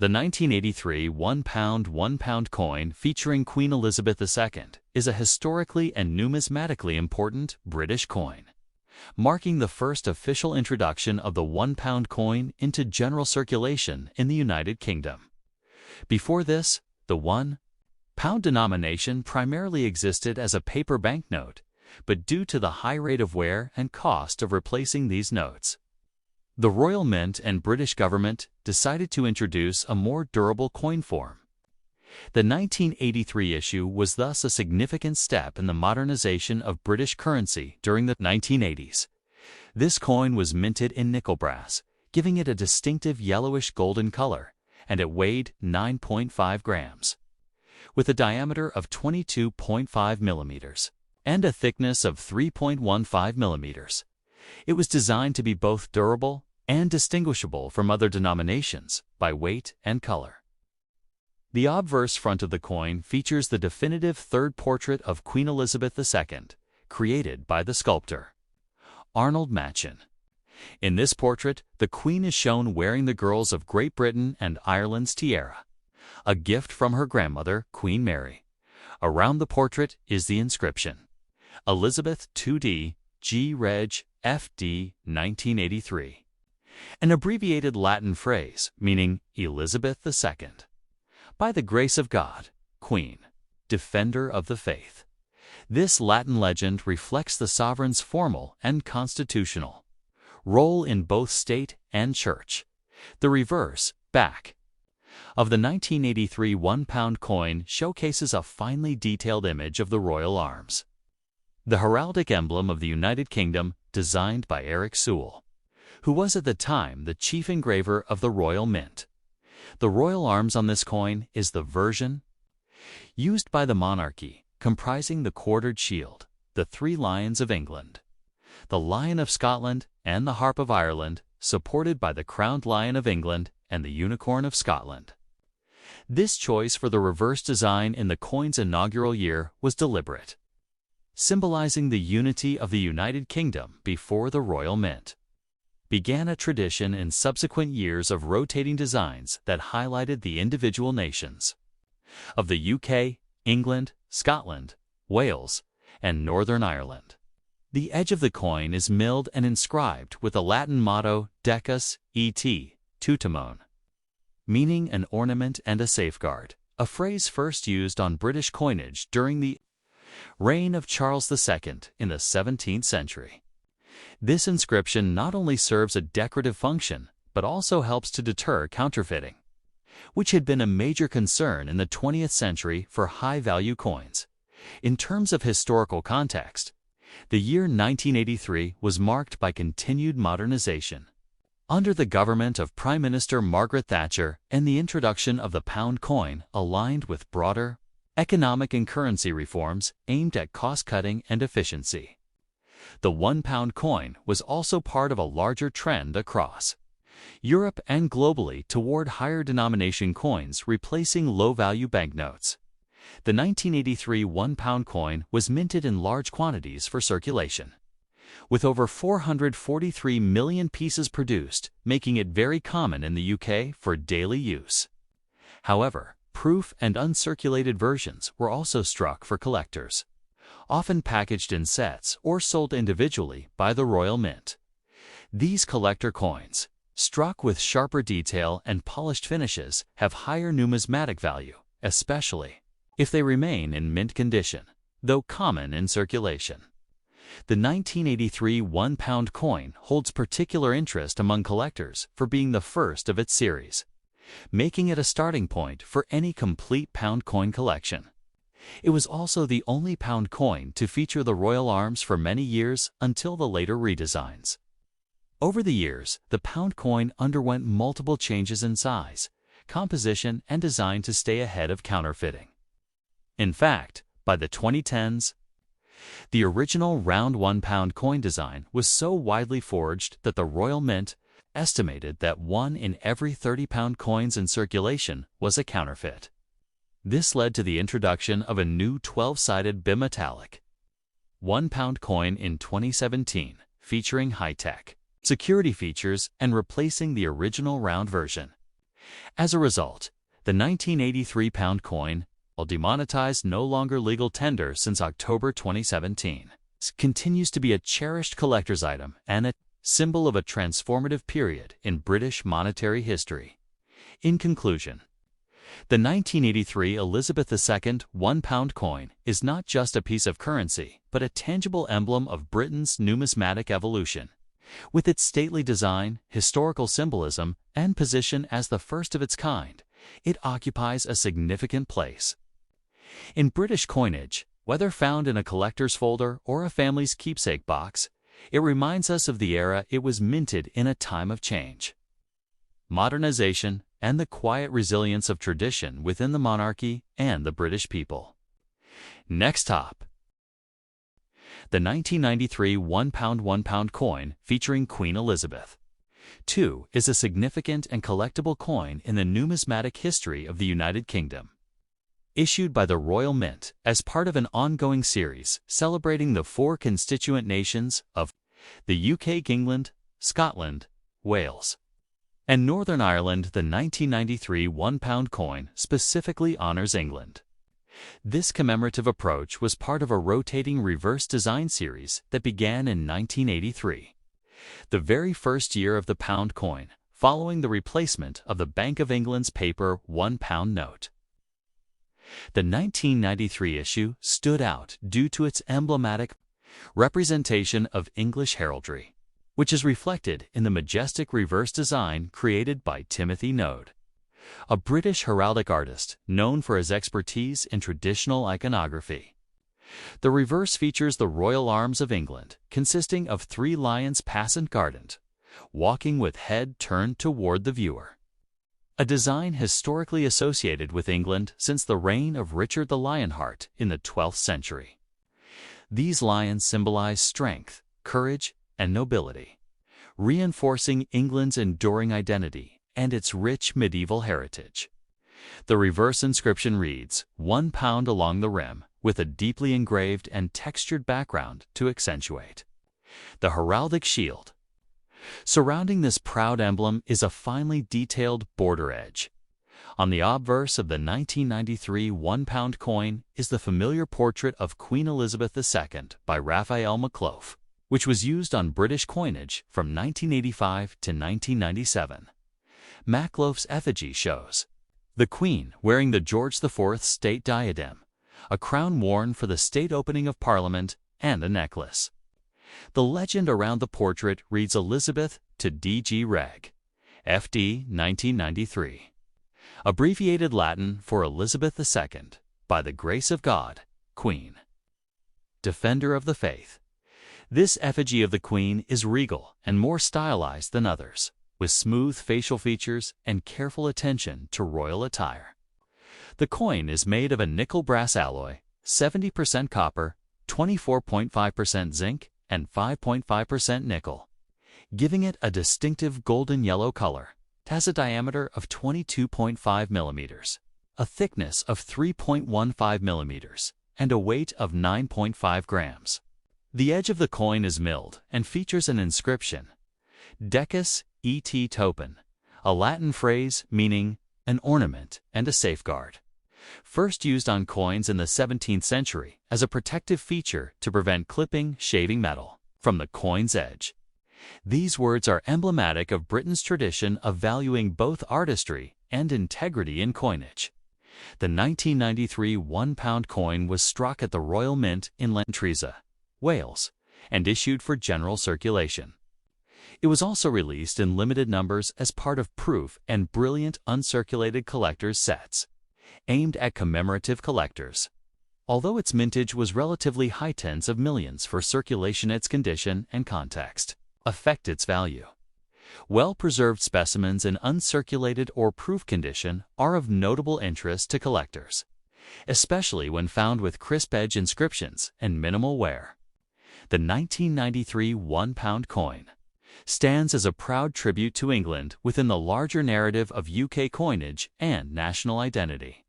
The 1983 £1 coin featuring Queen Elizabeth II is a historically and numismatically important British coin, marking the first official introduction of the £1 coin into general circulation in the United Kingdom. Before this, the £1 denomination primarily existed as a paper banknote, but due to the high rate of wear and cost of replacing these notes, the Royal Mint and British government decided to introduce a more durable coin form. The 1983 issue was thus a significant step in the modernization of British currency during the 1980s. This coin was minted in nickel brass, giving it a distinctive yellowish golden color, and it weighed 9.5 grams. With a diameter of 22.5 millimeters and a thickness of 3.15 millimeters, it was designed to be both durable and distinguishable from other denominations by weight and color. The obverse front of the coin features the definitive third portrait of Queen Elizabeth II, created by the sculptor Arnold Machin. In this portrait, the Queen is shown wearing the girls of Great Britain and Ireland's tiara, a gift from her grandmother, Queen Mary. Around the portrait is the inscription, Elizabeth 2D, G. Reg. FD 1983, an abbreviated Latin phrase meaning Elizabeth II. By the grace of God, Queen, Defender of the Faith. This Latin legend reflects the sovereign's formal and constitutional role in both state and church. The reverse, back, of the 1983 £1 coin showcases a finely detailed image of the royal arms, the heraldic emblem of the United Kingdom, designed by Eric Sewell, who was at the time the chief engraver of the Royal Mint. The royal arms on this coin is the version used by the monarchy, comprising the quartered shield, the 3 lions of England, the Lion of Scotland, and the Harp of Ireland, supported by the crowned Lion of England and the Unicorn of Scotland. This choice for the reverse design in the coin's inaugural year was deliberate, symbolizing the unity of the United Kingdom before the Royal Mint began a tradition in subsequent years of rotating designs that highlighted the individual nations of the UK, England, Scotland, Wales, and Northern Ireland. The edge of the coin is milled and inscribed with the Latin motto Decus et Tutamone, meaning an ornament and a safeguard, a phrase first used on British coinage during the reign of Charles II in the 17th century. This inscription not only serves a decorative function, but also helps to deter counterfeiting, which had been a major concern in the 20th century for high-value coins. In terms of historical context, the year 1983 was marked by continued modernization. Under the government of Prime Minister Margaret Thatcher and the introduction of the pound coin aligned with broader economic and currency reforms aimed at cost-cutting and efficiency. The £1 coin was also part of a larger trend across Europe and globally toward higher denomination coins replacing low-value banknotes. The 1983 £1 coin was minted in large quantities for circulation, with over 443 million pieces produced, making it very common in the UK for daily use. However, proof and uncirculated versions were also struck for collectors, often packaged in sets or sold individually by the Royal Mint. These collector coins, struck with sharper detail and polished finishes, have higher numismatic value, especially if they remain in mint condition, though common in circulation. The 1983 £1 coin holds particular interest among collectors for being the first of its series, making it a starting point for any complete pound coin collection. It was also the only pound coin to feature the royal arms for many years until the later redesigns. Over the years, the pound coin underwent multiple changes in size, composition, and design to stay ahead of counterfeiting. In fact, by the 2010s, the original round £1 coin design was so widely forged that the Royal Mint estimated that 1 in every 30 pound coins in circulation was a counterfeit. This led to the introduction of a new 12-sided bimetallic £1 coin in 2017, featuring high-tech security features and replacing the original round version. As a result, the 1983 pound coin, while demonetized no longer legal tender since October 2017, continues to be a cherished collector's item and a symbol of a transformative period in British monetary history. In conclusion, the 1983 Elizabeth II £1 coin is not just a piece of currency, but a tangible emblem of Britain's numismatic evolution. With its stately design, historical symbolism, and position as the first of its kind, it occupies a significant place in British coinage. Whether found in a collector's folder or a family's keepsake box, it reminds us of the era it was minted in, a time of change, modernization, and the quiet resilience of tradition within the monarchy and the British people. Next up, the 1993 £1 coin featuring Queen Elizabeth II is a significant and collectible coin in the numismatic history of the United Kingdom. Issued by the Royal Mint as part of an ongoing series celebrating the four constituent nations of the UK, England, Scotland, Wales, and Northern Ireland, the 1993 £1 coin specifically honors England. This commemorative approach was part of a rotating reverse design series that began in 1983, the very first year of the pound coin, following the replacement of the Bank of England's paper £1 note. The 1993 issue stood out due to its emblematic representation of English heraldry, which is reflected in the majestic reverse design created by Timothy Node, a British heraldic artist known for his expertise in traditional iconography. The reverse features the royal arms of England, consisting of 3 lions passant guardant, walking with head turned toward the viewer. A design historically associated with England since the reign of Richard the Lionheart in the 12th century. These lions symbolize strength, courage, and nobility, reinforcing England's enduring identity and its rich medieval heritage. The reverse inscription reads £1 along the rim, with a deeply engraved and textured background to accentuate the heraldic shield. Surrounding this proud emblem is a finely detailed border edge. On the obverse of the 1993 £1 coin is the familiar portrait of Queen Elizabeth II by Raphael Maclouf, which was used on British coinage from 1985 to 1997. Maclouf's effigy shows the Queen wearing the George IV state diadem, a crown worn for the state opening of Parliament, and a necklace. The legend around the portrait reads Elizabeth to D.G. Reg. F.D. 1993, abbreviated Latin for Elizabeth II, by the grace of God, Queen, Defender of the Faith. This effigy of the Queen is regal and more stylized than others, with smooth facial features and careful attention to royal attire. The coin is made of a nickel-brass alloy, 70% copper, 24.5% zinc, and 5.5% nickel, giving it a distinctive golden yellow color. It has a diameter of 22.5 millimeters, a thickness of 3.15 millimeters, and a weight of 9.5 grams. The edge of the coin is milled and features an inscription, Decus et Topen, a Latin phrase meaning an ornament and a safeguard. First used on coins in the 17th century as a protective feature to prevent clipping shaving metal from the coin's edge. These words are emblematic of Britain's tradition of valuing both artistry and integrity in coinage. The 1993 £1 coin was struck at the Royal Mint in Lantreza, Wales, and issued for general circulation. It was also released in limited numbers as part of proof and brilliant uncirculated collector's sets, aimed at commemorative collectors. Although its mintage was relatively high tens of millions for circulation, its condition and context affect its value. Well-preserved specimens in uncirculated or proof condition are of notable interest to collectors, especially when found with crisp edge inscriptions and minimal wear. The 1993 £1 coin stands as a proud tribute to England within the larger narrative of UK coinage and national identity.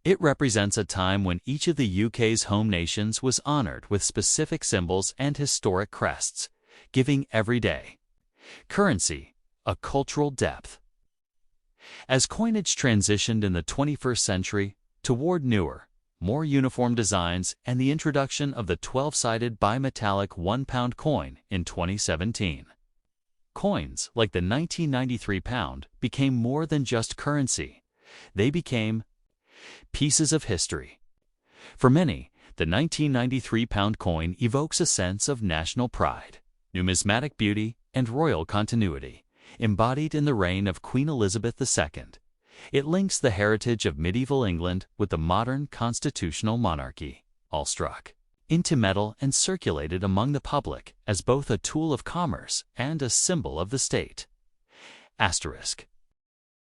It represents a time when each of the UK's home nations was honored with specific symbols and historic crests, giving everyday currency a cultural depth. As coinage transitioned in the 21st century toward newer, more uniform designs and the introduction of the 12-sided bimetallic £1 coin in 2017. Coins like the 1993 pound became more than just currency. They became pieces of history. For many, the 1993 pound coin evokes a sense of national pride, numismatic beauty, and royal continuity, embodied in the reign of Queen Elizabeth II. It links the heritage of medieval England with the modern constitutional monarchy, all struck into metal and circulated among the public as both a tool of commerce and a symbol of the state. Asterisk.